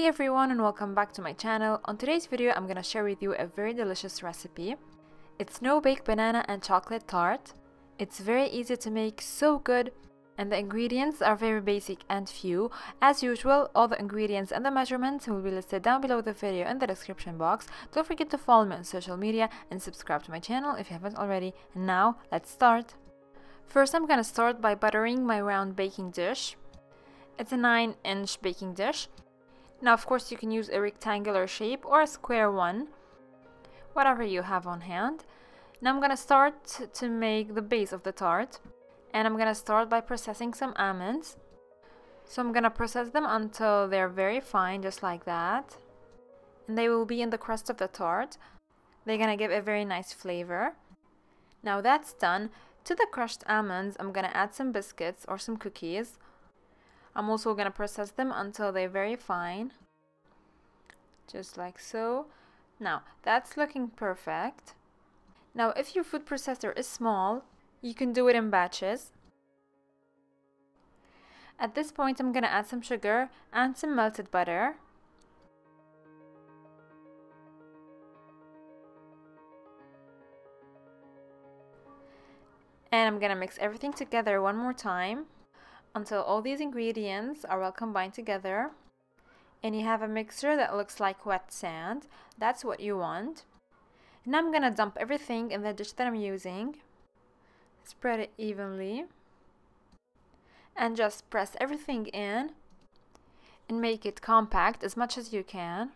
Hey everyone, and welcome back to my channel. On today's video I'm gonna share with you a very delicious recipe. It's no-bake banana and chocolate tart. It's very easy to make, so good, and the ingredients are very basic and few. As usual, all the ingredients and the measurements will be listed down below the video in the description box. Don't forget to follow me on social media and subscribe to my channel if you haven't already. And now let's start. First I'm gonna start by buttering my round baking dish. It's a 9-inch baking dish. Now, of course, you can use a rectangular shape or a square one, whatever you have on hand. Now I'm gonna start to make the base of the tart, and I'm gonna start by processing some almonds. So I'm gonna process them until they're very fine, just like that, and they will be in the crust of the tart. They're gonna give a very nice flavor. Now that's done. To the crushed almonds, I'm gonna add some biscuits or some cookies. I'm also gonna process them until they're very fine, just like so. Now that's looking perfect. Now if your food processor is small, you can do it in batches. At this point I'm gonna add some sugar and some melted butter. And I'm gonna mix everything together one more time until all these ingredients are well combined together and you have a mixture that looks like wet sand. That's what you want. And I'm gonna dump everything in the dish that I'm using. Spread it evenly and just press everything in and make it compact as much as you can.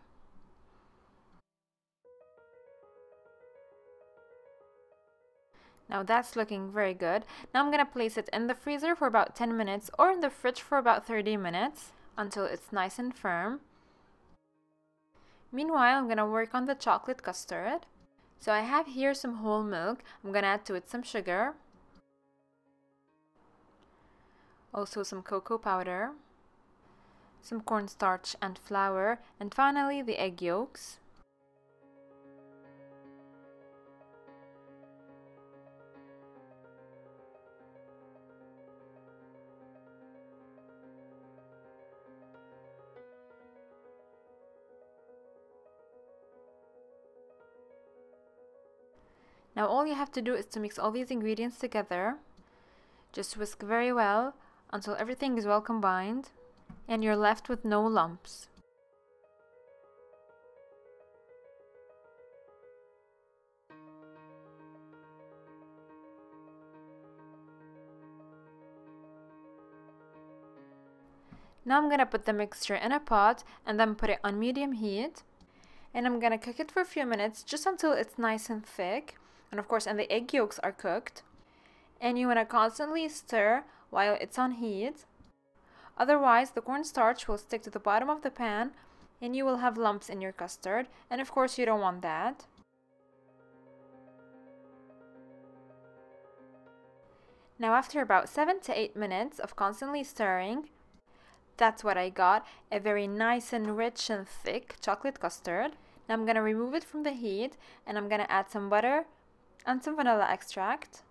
Now that's looking very good. Now I'm gonna place it in the freezer for about 10 minutes or in the fridge for about 30 minutes until it's nice and firm. Meanwhile, I'm gonna work on the chocolate custard. So I have here some whole milk. I'm gonna add to it some sugar, also some cocoa powder, some cornstarch and flour, and finally the egg yolks. Now all you have to do is to mix all these ingredients together. Just whisk very well until everything is well combined and you're left with no lumps. Now I'm gonna put the mixture in a pot and then put it on medium heat, and I'm gonna cook it for a few minutes just until it's nice and thick. And of course, and the egg yolks are cooked, and you want to constantly stir while it's on heat. Otherwise the cornstarch will stick to the bottom of the pan and you will have lumps in your custard, and of course you don't want that. Now after about 7 to 8 minutes of constantly stirring, that's what I got, a very nice and rich and thick chocolate custard. Now I'm gonna remove it from the heat and I'm gonna add some butter and some vanilla extract.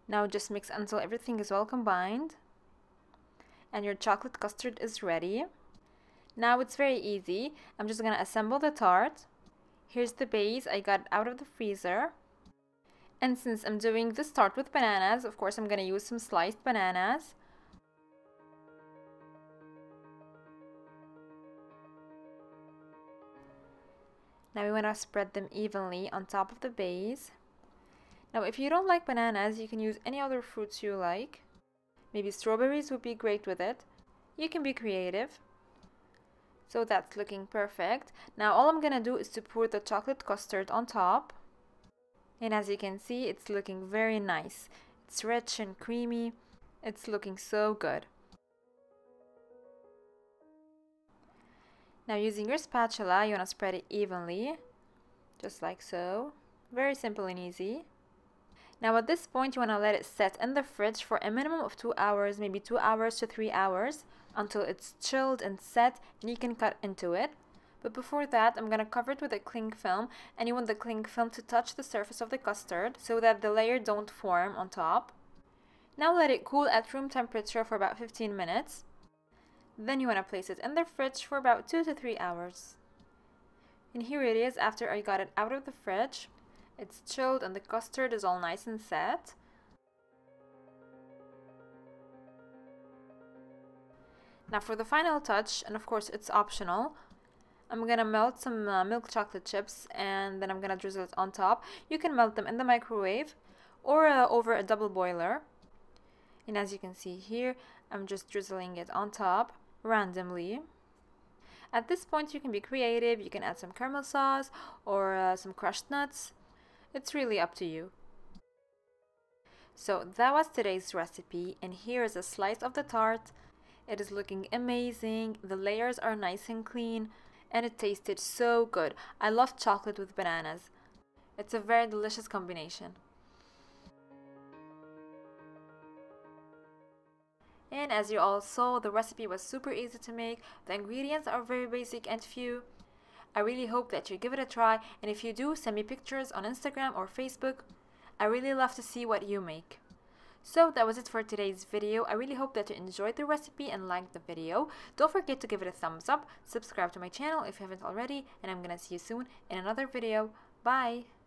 Now just mix until everything is well combined and your chocolate custard is ready. Now it's very easy. I'm just gonna assemble the tart. Here's the base I got out of the freezer. And since I'm doing this tart with bananas, of course I'm gonna use some sliced bananas. Now we want to spread them evenly on top of the base. Now if you don't like bananas, you can use any other fruits you like. Maybe strawberries would be great with it. You can be creative. So that's looking perfect. Now all I'm gonna do is to pour the chocolate custard on top. And as you can see, it's looking very nice. It's rich and creamy. It's looking so good. Now using your spatula, you want to spread it evenly, just like so. Very simple and easy. Now at this point you want to let it set in the fridge for a minimum of 2 hours, maybe 2 hours to 3 hours, until it's chilled and set and you can cut into it. But before that, I'm gonna cover it with a cling film, and you want the cling film to touch the surface of the custard so that the layer don't form on top. Now let it cool at room temperature for about 15 minutes. Then you want to place it in the fridge for about 2 to 3 hours. And here it is after I got it out of the fridge. It's chilled and the custard is all nice and set. Now for the final touch, and of course it's optional, I'm gonna melt some milk chocolate chips and then I'm gonna drizzle it on top. You can melt them in the microwave or over a double boiler. And as you can see here, I'm just drizzling it on top randomly. At this point you can be creative, you can add some caramel sauce or some crushed nuts. It's really up to you. So that was today's recipe, and here is a slice of the tart. It is looking amazing, the layers are nice and clean, and it tasted so good. I love chocolate with bananas. It's a very delicious combination. And as you all saw, the recipe was super easy to make. The ingredients are very basic and few. I really hope that you give it a try, and if you do, send me pictures on Instagram or Facebook. I really love to see what you make. So that was it for today's video. I really hope that you enjoyed the recipe and liked the video. Don't forget to give it a thumbs up, subscribe to my channel if you haven't already, and I'm gonna see you soon in another video. Bye!